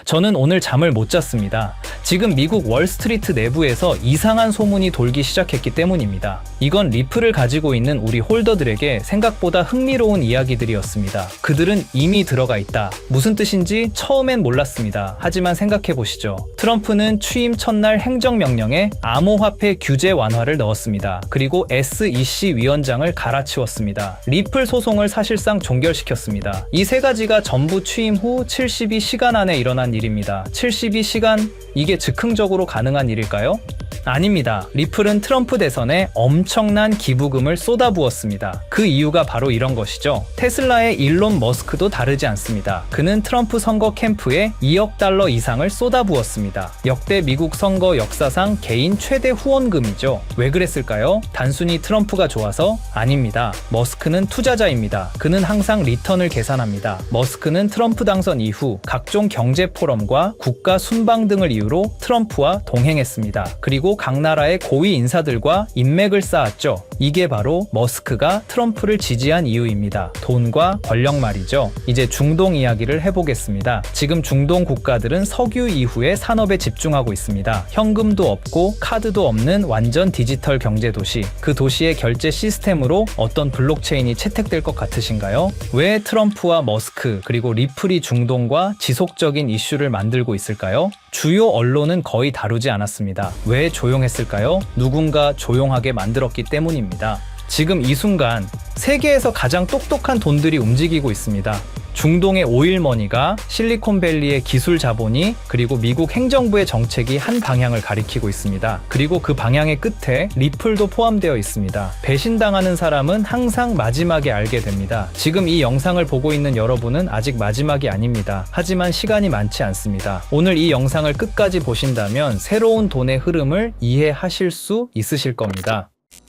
저는 오늘 잠을 못 잤습니다. 지금 미국 월스트리트 내부에서 이상한 소문이 돌기 시작했기 때문입니다. 이건 리플을 가지고 있는 우리 홀더들에게 생각보다 흥미로운 이야기들이었습니다. 그들은 이미 들어가 있다. 무슨 뜻인지 처음엔 몰랐습니다. 하지만 생각해보시죠. 트럼프는 취임 첫날 행정명령에 암호화폐 규제 완화를 넣었습니다. 그리고 SEC 위원장을 갈아치웠습니다. 리플 소송을 사실상 종결시켰습니다. 이 세 가지가 전부 취임 후 72시간 안에 일어난 일입니다. 72시간? 이게 즉흥적으로 가능한 일일까요? 아닙니다. 리플은 트럼프 대선에 엄청난 기부금을 쏟아부었습니다. 그 이유가 바로 이런 것이죠. 테슬라의 일론 머스크도 다르지 않습니다. 그는 트럼프 선거 캠프에 2억 달러 이상을 쏟아부었습니다. 역대 미국 선거 역사상 개인 최대 후원금이죠. 왜 그랬을까요? 단순히 트럼프가 좋아서? 아닙니다. 머스크는 투자자입니다. 그는 항상 리턴을 계산합니다. 머스크는 트럼프 당선 이후 각종 경제 포럼과 국가 순방 등을 이유로 트럼프와 동행했습니다. 그리고 각 나라의 고위 인사들과 인맥을 쌓았죠. 이게 바로 머스크가 트럼프를 지지한 이유입니다. 돈과 권력 말이죠. 이제 중동 이야기를 해보겠습니다. 지금 중동 국가들은 석유 이후의 산업에 집중하고 있습니다. 현금도 없고 카드도 없는 완전 디지털 경제 도시. 그 도시의 결제 시스템으로 어떤 블록체인이 채택될 것 같으신가요? 왜 트럼프와 머스크 그리고 리플이 중동과 지속적인 이슈를 만들고 있을까요? 주요 언론은 거의 다루지 않았습니다. 왜 조용했을까요? 누군가 조용하게 만들었기 때문입니다. 지금 이 순간 세계에서 가장 똑똑한 돈들이 움직이고 있습니다. 중동의 오일머니가 실리콘밸리의 기술 자본이 그리고 미국 행정부의 정책이 한 방향을 가리키고 있습니다. 그리고 그 방향의 끝에 리플도 포함되어 있습니다. 배신당하는 사람은 항상 마지막에 알게 됩니다. 지금 이 영상을 보고 있는 여러분은 아직 마지막이 아닙니다. 하지만 시간이 많지 않습니다. 오늘 이 영상을 끝까지 보신다면 새로운 돈의 흐름을 이해하실 수 있으실 겁니다.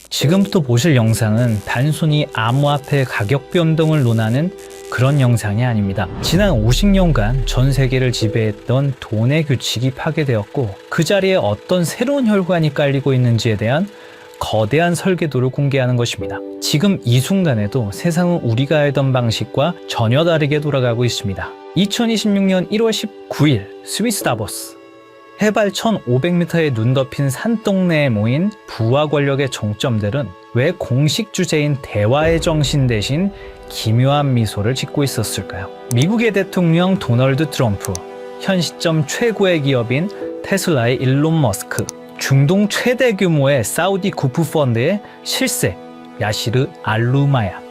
지금부터 보실 영상은 단순히 암호화폐 가격 변동을 논하는 그런 영상이 아닙니다. 지난 50년간 전 세계를 지배했던 돈의 규칙이 파괴되었고 그 자리에 어떤 새로운 혈관이 깔리고 있는지에 대한 거대한 설계도를 공개하는 것입니다. 지금 이 순간에도 세상은 우리가 알던 방식과 전혀 다르게 돌아가고 있습니다. 2026년 1월 19일 스위스 다보스. 해발 1500m에 눈 덮인 산동네에 모인 부와 권력의 정점들은 왜 공식 주제인 대화의 정신 대신 기묘한 미소를 짓고 있었을까요? 미국의 대통령 도널드 트럼프, 현 시점 최고의 기업인 테슬라의 일론 머스크, 중동 최대 규모의 사우디 구프 펀드의 실세 야시르 알루마야,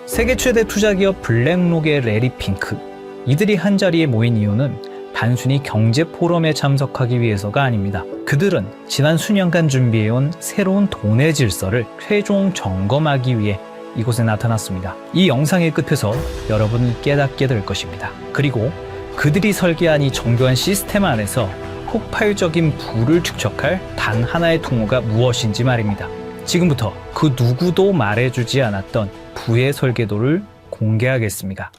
세계 최대 투자기업 블랙록의 레리 핑크. 이들이 한자리에 모인 이유는 단순히 경제 포럼에 참석하기 위해서가 아닙니다. 그들은 지난 수년간 준비해온 새로운 돈의 질서를 최종 점검하기 위해 이곳에 나타났습니다. 이 영상의 끝에서 여러분은 깨닫게 될 것입니다. 그리고 그들이 설계한 이 정교한 시스템 안에서 폭발적인 부를 축적할 단 하나의 통로가 무엇인지 말입니다. 지금부터 그 누구도 말해주지 않았던 부의 설계도를 공개하겠습니다.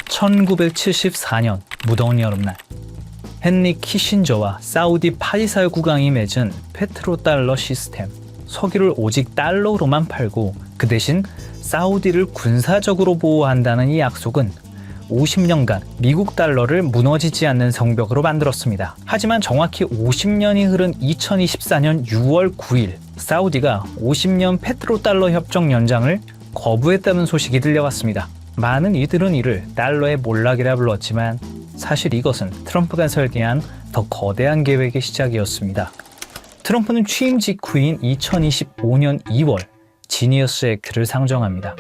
1974년 무더운 여름날, 헨리 키신저와 사우디 파리사의 국왕이 맺은 페트로달러 시스템. 석유를 오직 달러로만 팔고 그 대신 사우디를 군사적으로 보호한다는 이 약속은 50년간 미국 달러를 무너지지 않는 성벽으로 만들었습니다. 하지만 정확히 50년이 흐른 2024년 6월 9일 사우디가 50년 페트로달러 협정 연장을 거부했다는 소식이 들려왔습니다. 많은 이들은 이를 달러의 몰락이라 불렀지만 사실 이것은 트럼프가 설계한 더 거대한 계획의 시작이었습니다. 트럼프는 취임 직후인 2025년 2월 지니어스 액트를 상정합니다.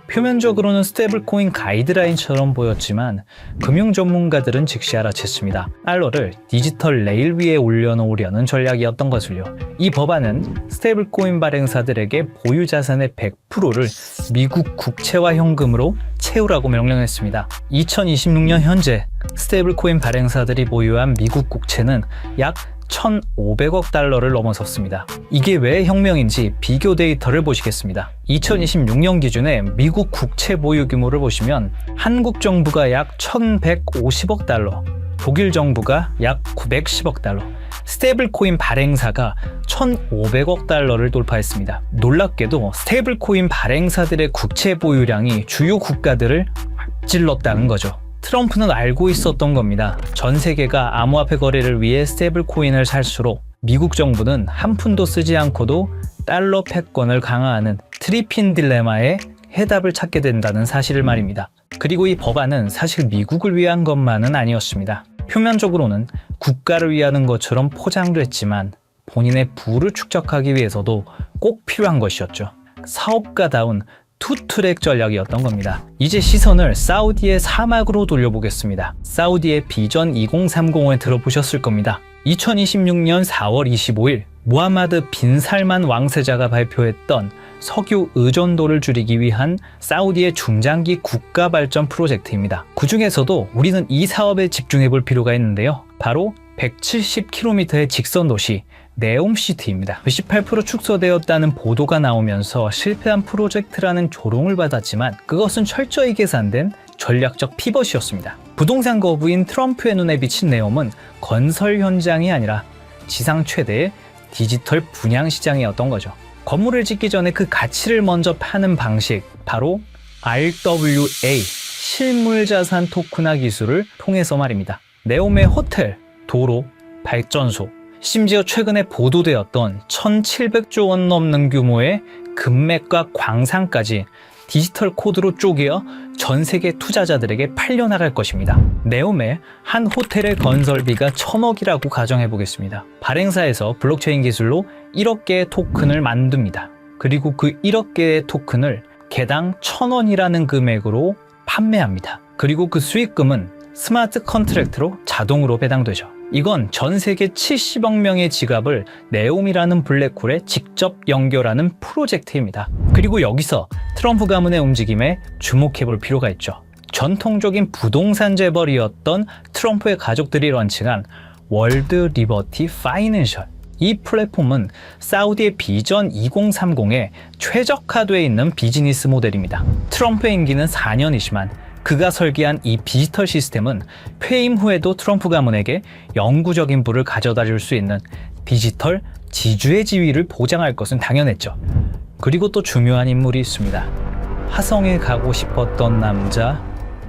표면적으로는 스테이블코인 가이드라인처럼 보였지만 금융 전문가들은 즉시 알아챘습니다. 달러를 디지털 레일 위에 올려놓으려는 전략이었던 것을요. 이 법안은 스테이블코인 발행사들에게 보유 자산의 100%를 미국 국채와 현금으로 채우라고 명령했습니다. 2026년 현재 스테이블코인 발행사들이 보유한 미국 국채는 약 1,500억 달러를 넘어섰습니다. 이게 왜 혁명인지 비교 데이터를 보시겠습니다. 2026년 기준의 미국 국채 보유 규모를 보시면 한국 정부가 약 1,150억 달러, 독일 정부가 약 910억 달러, 스테이블코인 발행사가 1,500억 달러를 돌파했습니다. 놀랍게도 스테이블코인 발행사들의 국채 보유량이 주요 국가들을 앞질렀다는 거죠. 트럼프는 알고 있었던 겁니다. 전 세계가 암호화폐 거래를 위해 스테이블 코인을 살수록 미국 정부는 한 푼도 쓰지 않고도 달러 패권을 강화하는 트리핀 딜레마에 해답을 찾게 된다는 사실을 말입니다. 그리고 이 법안은 사실 미국을 위한 것만은 아니었습니다. 표면적으로는 국가를 위하는 것처럼 포장됐지만 본인의 부를 축적하기 위해서도 꼭 필요한 것이었죠. 사업가다운 투트랙 전략이었던 겁니다. 이제 시선을 사우디의 사막으로 돌려보겠습니다. 사우디의 비전 2030을 들어보셨을 겁니다. 2026년 4월 25일 무하마드 빈 살만 왕세자가 발표했던 석유 의존도를 줄이기 위한 사우디의 중장기 국가 발전 프로젝트입니다. 그 중에서도 우리는 이 사업에 집중해 볼 필요가 있는데요. 바로 170km의 직선 도시 네옴시티입니다. 18% 축소되었다는 보도가 나오면서 실패한 프로젝트라는 조롱을 받았지만 그것은 철저히 계산된 전략적 피벗이었습니다. 부동산 거부인 트럼프의 눈에 비친 네옴은 건설 현장이 아니라 지상 최대의 디지털 분양 시장이었던 거죠. 건물을 짓기 전에 그 가치를 먼저 파는 방식, 바로 RWA, 실물자산 토큰화 기술을 통해서 말입니다. 네옴의 호텔, 도로, 발전소, 심지어 최근에 보도되었던 1,700조 원 넘는 규모의 금맥과 광산까지 디지털 코드로 쪼개어 전 세계 투자자들에게 팔려나갈 것입니다. 네옴의 한 호텔의 건설비가 1,000억이라고 가정해 보겠습니다. 발행사에서 블록체인 기술로 1억 개의 토큰을 만듭니다. 그리고 그 1억 개의 토큰을 개당 1,000원이라는 금액으로 판매합니다. 그리고 그 수익금은 스마트 컨트랙트로 자동으로 배당되죠. 이건 전 세계 70억 명의 지갑을 네옴이라는 블랙홀에 직접 연결하는 프로젝트입니다. 그리고 여기서 트럼프 가문의 움직임에 주목해 볼 필요가 있죠. 전통적인 부동산 재벌이었던 트럼프의 가족들이 런칭한 월드 리버티 파이낸셜. 이 플랫폼은 사우디의 비전 2030에 최적화되어 있는 비즈니스 모델입니다. 트럼프의 임기는 4년이지만 그가 설계한 이 디지털 시스템은 퇴임 후에도 트럼프 가문에게 영구적인 부를 가져다 줄 수 있는 디지털 지주의 지위를 보장할 것은 당연했죠. 그리고 또 중요한 인물이 있습니다. 화성에 가고 싶었던 남자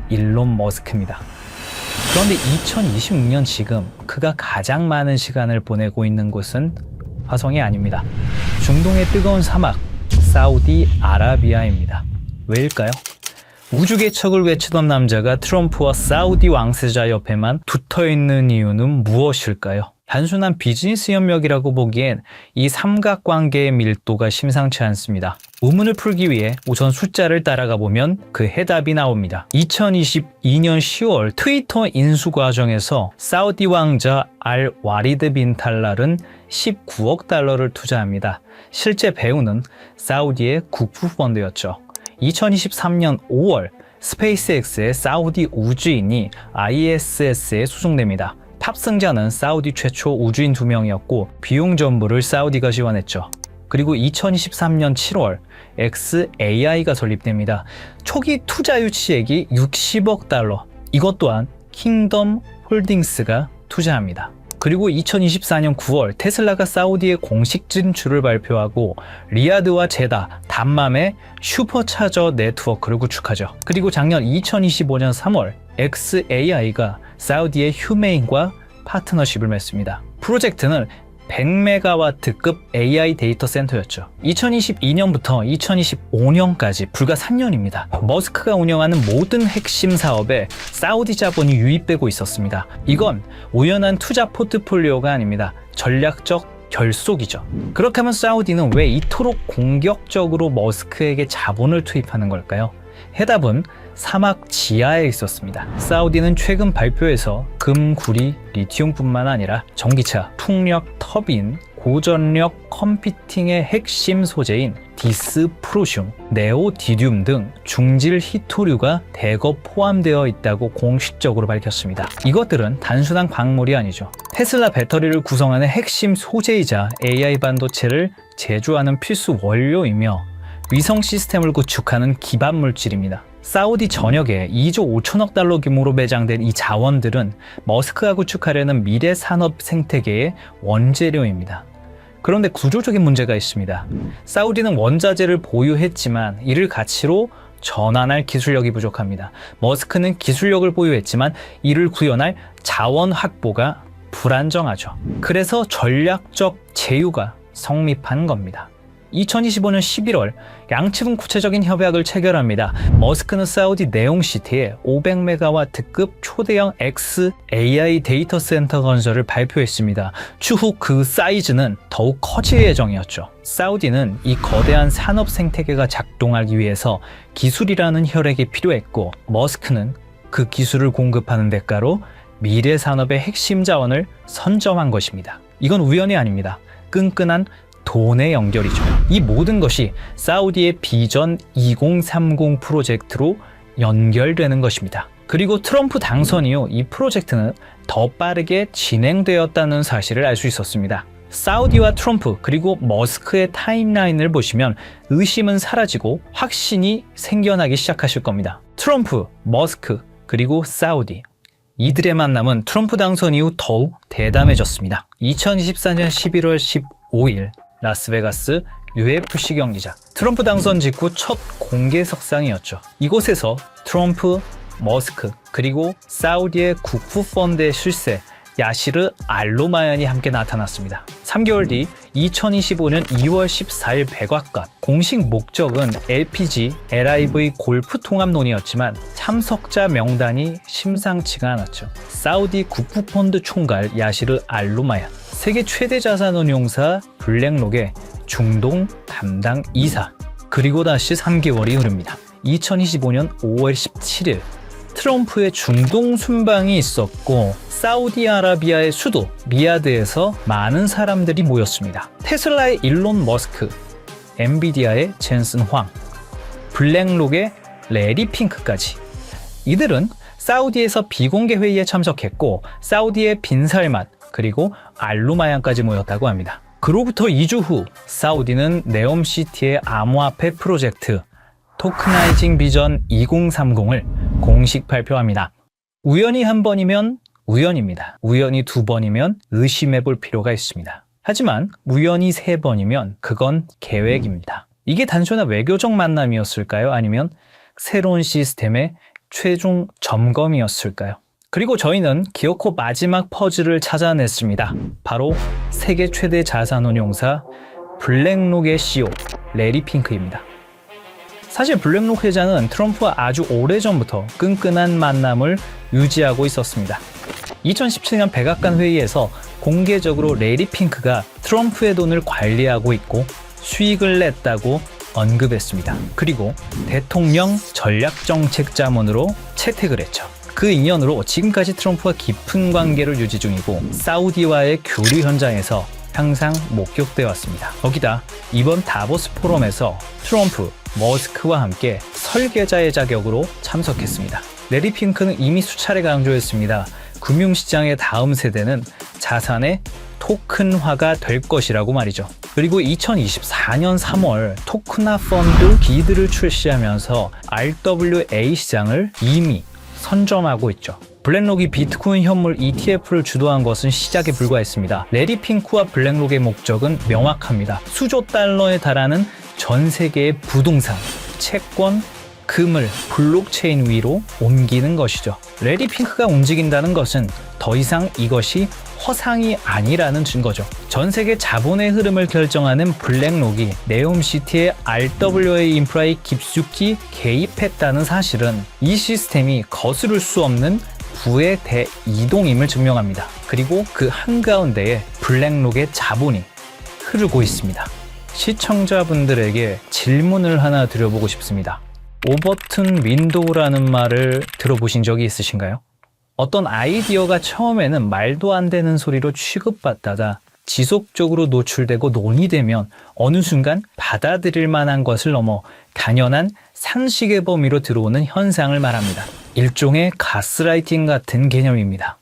일론 머스크입니다. 그런데 2026년 지금 그가 가장 많은 시간을 보내고 있는 곳은 화성이 아닙니다. 중동의 뜨거운 사막 사우디아라비아입니다. 왜일까요? 우주 개척을 외치던 남자가 트럼프와 사우디 왕세자 옆에만 붙어있는 이유는 무엇일까요? 단순한 비즈니스 협력이라고 보기엔 이 삼각관계의 밀도가 심상치 않습니다. 의문을 풀기 위해 우선 숫자를 따라가 보면 그 해답이 나옵니다. 2022년 10월 트위터 인수 과정에서 사우디 왕자 알 와리드 빈 탈랄은 19억 달러를 투자합니다. 실제 배우는 사우디의 국부 펀드였죠. 2023년 5월 스페이스X의 사우디 우주인이 ISS에 수송됩니다. 탑승자는 사우디 최초 우주인 2명이었고 비용 전부를 사우디가 지원했죠. 그리고 2023년 7월 xAI가 설립됩니다. 초기 투자 유치액이 60억 달러. 이것 또한 킹덤 홀딩스가 투자합니다. 그리고 2024년 9월 테슬라가 사우디의 공식 진출을 발표하고 리야드와 제다, 담맘의 슈퍼차저 네트워크를 구축하죠. 그리고 작년 2025년 3월 xAI가 사우디의 휴메인과 파트너십을 맺습니다. 프로젝트는 100메가와트급 AI 데이터 센터였죠. 2022년부터 2025년까지 불과 3년입니다. 머스크가 운영하는 모든 핵심 사업에 사우디 자본이 유입되고 있었습니다. 이건 우연한 투자 포트폴리오가 아닙니다. 전략적 결속이죠. 그렇게 하면 사우디는 왜 이토록 공격적으로 머스크에게 자본을 투입하는 걸까요? 해답은 사막 지하에 있었습니다. 사우디는 최근 발표에서 금, 구리, 리튬뿐만 아니라 전기차, 풍력, 터빈, 고전력 컴퓨팅의 핵심 소재인 디스프로슘, 네오디듐 등 중질 히토류가 대거 포함되어 있다고 공식적으로 밝혔습니다. 이것들은 단순한 광물이 아니죠. 테슬라 배터리를 구성하는 핵심 소재이자 AI 반도체를 제조하는 필수 원료이며 위성 시스템을 구축하는 기반 물질입니다. 사우디 전역에 2조 5천억 달러 규모로 매장된 이 자원들은 머스크가 구축하려는 미래 산업 생태계의 원재료입니다. 그런데 구조적인 문제가 있습니다. 사우디는 원자재를 보유했지만 이를 가치로 전환할 기술력이 부족합니다. 머스크는 기술력을 보유했지만 이를 구현할 자원 확보가 불안정하죠. 그래서 전략적 제휴가 성립한 겁니다. 2025년 11월 양측은 구체적인 협약을 체결합니다. 머스크는 사우디 네옴시티에 500메가와트급 초대형 XAI 데이터 센터 건설을 발표했습니다. 추후 그 사이즈는 더욱 커질 예정이었죠. 사우디는 이 거대한 산업 생태계가 작동하기 위해서 기술이라는 혈액이 필요했고, 머스크는 그 기술을 공급하는 대가로 미래 산업의 핵심 자원을 선점한 것입니다. 이건 우연이 아닙니다. 끈끈한 돈의 연결이죠. 이 모든 것이 사우디의 비전 2030 프로젝트로 연결되는 것입니다. 그리고 트럼프 당선 이후 이 프로젝트는 더 빠르게 진행되었다는 사실을 알 수 있었습니다. 사우디와 트럼프 그리고 머스크의 타임라인을 보시면 의심은 사라지고 확신이 생겨나기 시작하실 겁니다. 트럼프, 머스크, 그리고 사우디. 이들의 만남은 트럼프 당선 이후 더욱 대담해졌습니다. 2024년 11월 15일 라스베가스 UFC 경기장. 트럼프 당선 직후 첫 공개 석상이었죠. 이곳에서 트럼프, 머스크, 그리고 사우디의 국부 펀드의 실세 야시르 알로마얀이 함께 나타났습니다. 3개월 뒤 2025년 2월 14일 백악관. 공식 목적은 LPG, LIV 골프 통합론이었지만 참석자 명단이 심상치가 않았죠. 사우디 국부 펀드 총괄 야시르 알로마얀, 세계 최대 자산운용사 블랙록의 중동 담당 이사, 그리고 다시 3개월이 흐릅니다. 2025년 5월 17일 트럼프의 중동 순방이 있었고 사우디아라비아의 수도 리야드에서 많은 사람들이 모였습니다. 테슬라의 일론 머스크, 엔비디아의 젠슨 황, 블랙록의 레리 핑크까지. 이들은 사우디에서 비공개 회의에 참석했고 사우디의 빈살맛 그리고 알루마얀까지 모였다고 합니다. 그로부터 2주 후 사우디는 네옴시티의 암호화폐 프로젝트 토크나이징 비전 2030을 공식 발표합니다. 우연히 한 번이면 우연입니다. 우연히 두 번이면 의심해 볼 필요가 있습니다. 하지만 우연히 세 번이면 그건 계획입니다. 이게 단순한 외교적 만남이었을까요? 아니면 새로운 시스템의 최종 점검이었을까요? 그리고 저희는 기어코 마지막 퍼즐을 찾아냈습니다. 바로 세계 최대 자산운용사 블랙록의 CEO 레리 핑크입니다. 사실 블랙록 회장은 트럼프와 아주 오래전부터 끈끈한 만남을 유지하고 있었습니다. 2017년 백악관 회의에서 공개적으로 레리 핑크가 트럼프의 돈을 관리하고 있고 수익을 냈다고 언급했습니다. 그리고 대통령 전략정책자문으로 채택을 했죠. 그 인연으로 지금까지 트럼프와 깊은 관계를 유지 중이고 사우디와의 교류 현장에서 항상 목격되어 왔습니다. 거기다 이번 다보스 포럼에서 트럼프, 머스크와 함께 설계자의 자격으로 참석했습니다. 레리 핑크는 이미 수차례 강조했습니다. 금융시장의 다음 세대는 자산의 토큰화가 될 것이라고 말이죠. 그리고 2024년 3월 토크나 펀드 기드를 출시하면서 RWA 시장을 이미 선점하고 있죠. 블랙록이 비트코인 현물 ETF를 주도한 것은 시작에 불과했습니다. 레리 핑크와 블랙록의 목적은 명확합니다. 수조 달러에 달하는 전 세계의 부동산, 채권, 금을 블록체인 위로 옮기는 것이죠. 레리 핑크가 움직인다는 것은 더 이상 이것이 허상이 아니라는 증거죠. 전 세계 자본의 흐름을 결정하는 블랙록이 네옴시티의 RWA 인프라에 깊숙이 개입했다는 사실은 이 시스템이 거스를 수 없는 부의 대이동임을 증명합니다. 그리고 그 한가운데에 블랙록의 자본이 흐르고 있습니다. 시청자분들에게 질문을 하나 드려보고 싶습니다. 오버튼 윈도우라는 말을 들어보신 적이 있으신가요? 어떤 아이디어가 처음에는 말도 안 되는 소리로 취급받다가 지속적으로 노출되고 논의되면 어느 순간 받아들일 만한 것을 넘어 당연한 상식의 범위로 들어오는 현상을 말합니다. 일종의 가스라이팅 같은 개념입니다.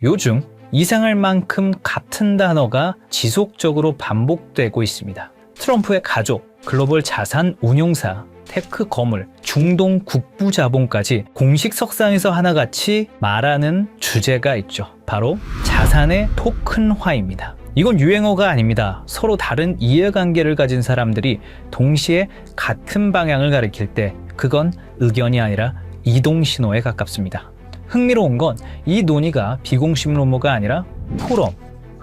요즘 이상할 만큼 같은 단어가 지속적으로 반복되고 있습니다. 트럼프의 가족, 글로벌 자산 운용사, 테크 거물, 중동 국부 자본까지 공식 석상에서 하나같이 말하는 주제가 있죠. 바로 자산의 토큰화입니다. 이건 유행어가 아닙니다. 서로 다른 이해관계를 가진 사람들이 동시에 같은 방향을 가리킬 때 그건 의견이 아니라 이동신호에 가깝습니다. 흥미로운 건 이 논의가 비공식 루머가 아니라 포럼,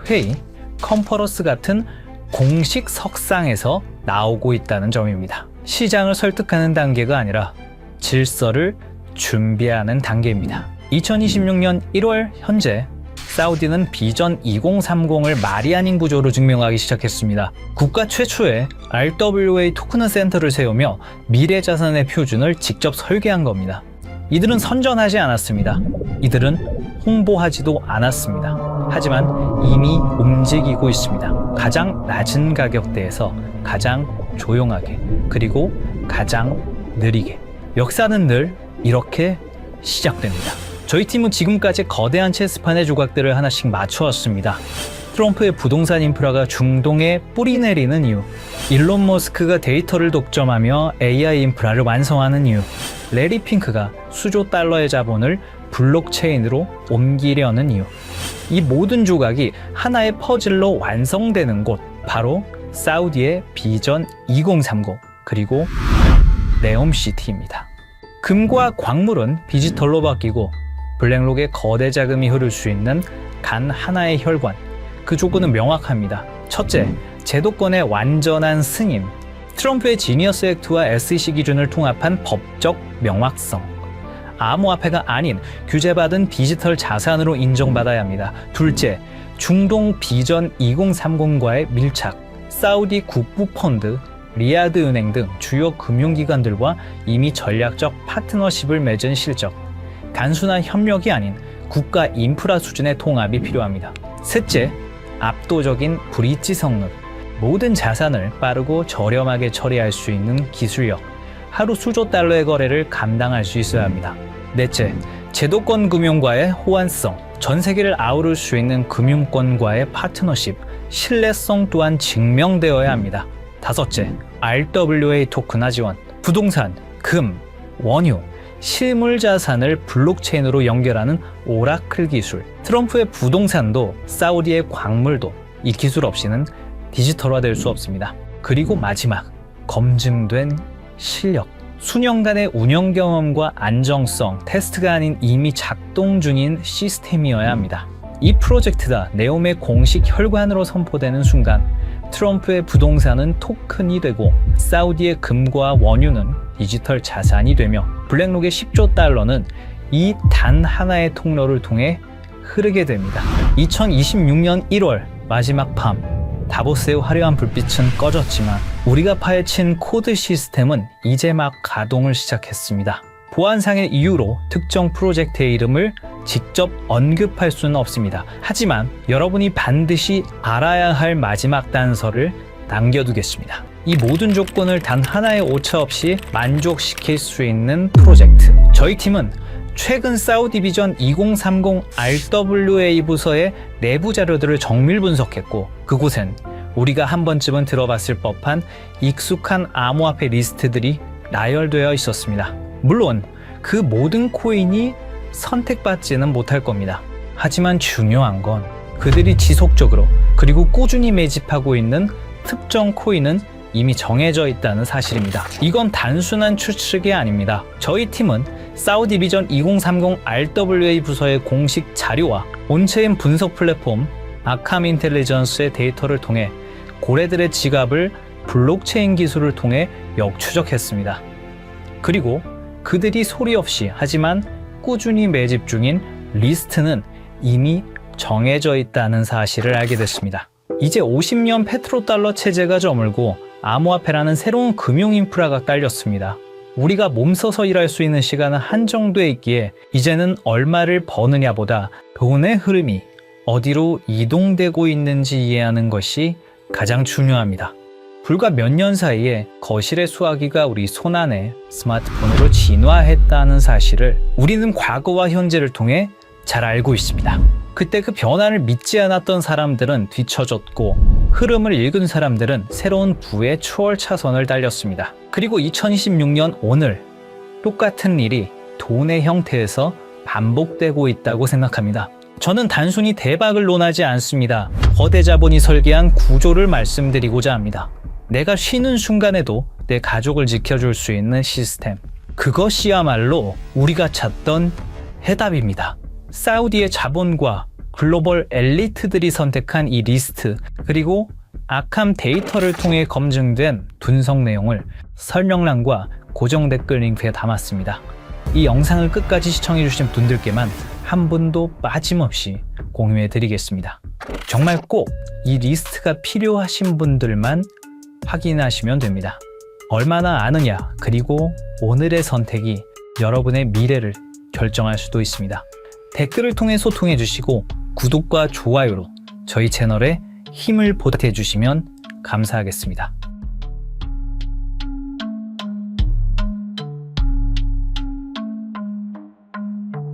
회의, 컨퍼런스 같은 공식 석상에서 나오고 있다는 점입니다. 시장을 설득하는 단계가 아니라 질서를 준비하는 단계입니다. 2026년 1월 현재 사우디는 비전 2030을 말이 아닌 구조로 증명하기 시작했습니다. 국가 최초의 RWA 토큰 센터를 세우며 미래 자산의 표준을 직접 설계한 겁니다. 이들은 선전하지 않았습니다. 이들은 홍보하지도 않았습니다. 하지만 이미 움직이고 있습니다. 가장 낮은 가격대에서 가장 조용하게, 그리고 가장 느리게. 역사는 늘 이렇게 시작됩니다. 저희 팀은 지금까지 거대한 체스판의 조각들을 하나씩 맞춰왔습니다. 트럼프의 부동산 인프라가 중동에 뿌리 내리는 이유, 일론 머스크가 데이터를 독점하며 AI 인프라를 완성하는 이유, 레리 핑크가 수조 달러의 자본을 블록체인으로 옮기려는 이유. 이 모든 조각이 하나의 퍼즐로 완성되는 곳, 바로 사우디의 비전 2030, 그리고 네옴시티입니다. 금과 광물은 디지털로 바뀌고 블랙록에 거대 자금이 흐를 수 있는 단 하나의 혈관, 그 조건은 명확합니다. 첫째, 제도권의 완전한 승인. 트럼프의 지니어스 액트와 SEC 기준을 통합한 법적 명확성. 암호화폐가 아닌 규제받은 디지털 자산으로 인정받아야 합니다. 둘째, 중동 비전 2030과의 밀착. 사우디 국부펀드, 리야드 은행 등 주요 금융기관들과 이미 전략적 파트너십을 맺은 실적. 단순한 협력이 아닌 국가 인프라 수준의 통합이 필요합니다. 셋째, 압도적인 브릿지 성능. 모든 자산을 빠르고 저렴하게 처리할 수 있는 기술력. 하루 수조 달러의 거래를 감당할 수 있어야 합니다. 넷째, 제도권 금융과의 호환성. 전 세계를 아우를 수 있는 금융권과의 파트너십. 신뢰성 또한 증명되어야 합니다. 다섯째, RWA 토큰화 지원. 부동산, 금, 원유, 실물 자산을 블록체인으로 연결하는 오라클 기술. 트럼프의 부동산도 사우디의 광물도 이 기술 없이는 디지털화될 수 없습니다. 그리고 마지막, 검증된 실력. 수년간의 운영 경험과 안정성, 테스트가 아닌 이미 작동 중인 시스템이어야 합니다. 이 프로젝트가 네옴의 공식 혈관으로 선포되는 순간 트럼프의 부동산은 토큰이 되고 사우디의 금과 원유는 디지털 자산이 되며 블랙록의 10조 달러는 이 단 하나의 통로를 통해 흐르게 됩니다. 2026년 1월 마지막 밤, 다보스의 화려한 불빛은 꺼졌지만 우리가 파헤친 코드 시스템은 이제 막 가동을 시작했습니다. 보안상의 이유로 특정 프로젝트의 이름을 직접 언급할 수는 없습니다. 하지만 여러분이 반드시 알아야 할 마지막 단서를 남겨두겠습니다. 이 모든 조건을 단 하나의 오차 없이 만족시킬 수 있는 프로젝트. 저희 팀은 최근 사우디 비전 2030 RWA 부서의 내부 자료들을 정밀 분석했고, 그곳엔 우리가 한 번쯤은 들어봤을 법한 익숙한 암호화폐 리스트들이 나열되어 있었습니다. 물론 그 모든 코인이 선택받지는 못할 겁니다. 하지만 중요한 건 그들이 지속적으로 그리고 꾸준히 매집하고 있는 특정 코인은 이미 정해져 있다는 사실입니다. 이건 단순한 추측이 아닙니다. 저희 팀은 사우디 비전 2030 RWA 부서의 공식 자료와 온체인 분석 플랫폼 아캄 인텔리전스의 데이터를 통해 고래들의 지갑을 블록체인 기술을 통해 역추적했습니다. 그리고 그들이 소리 없이 하지만 꾸준히 매집 중인 리스트는 이미 정해져 있다는 사실을 알게 됐습니다. 이제 50년 페트로달러 체제가 저물고 암호화폐라는 새로운 금융 인프라가 깔렸습니다. 우리가 몸서서 일할 수 있는 시간은 한정돼 있기에 이제는 얼마를 버느냐보다 돈의 흐름이 어디로 이동되고 있는지 이해하는 것이 가장 중요합니다. 불과 몇 년 사이에 거실의 수화기가 우리 손안에 스마트폰으로 진화했다는 사실을 우리는 과거와 현재를 통해 잘 알고 있습니다. 그때 그 변화를 믿지 않았던 사람들은 뒤처졌고 흐름을 읽은 사람들은 새로운 부의 추월 차선을 달렸습니다. 그리고 2026년 오늘 똑같은 일이 돈의 형태에서 반복되고 있다고 생각합니다. 저는 단순히 대박을 논하지 않습니다. 거대 자본이 설계한 구조를 말씀드리고자 합니다. 내가 쉬는 순간에도 내 가족을 지켜줄 수 있는 시스템. 그것이야말로 우리가 찾던 해답입니다. 사우디의 자본과 글로벌 엘리트들이 선택한 이 리스트, 그리고 아캄 데이터를 통해 검증된 분석 내용을 설명란과 고정 댓글 링크에 담았습니다. 이 영상을 끝까지 시청해주신 분들께만 한 분도 빠짐없이 공유해드리겠습니다. 정말 꼭 이 리스트가 필요하신 분들만 확인하시면 됩니다. 얼마나 아느냐, 그리고 오늘의 선택이 여러분의 미래를 결정할 수도 있습니다. 댓글을 통해 소통해 주시고 구독과 좋아요로 저희 채널에 힘을 보태주시면 감사하겠습니다.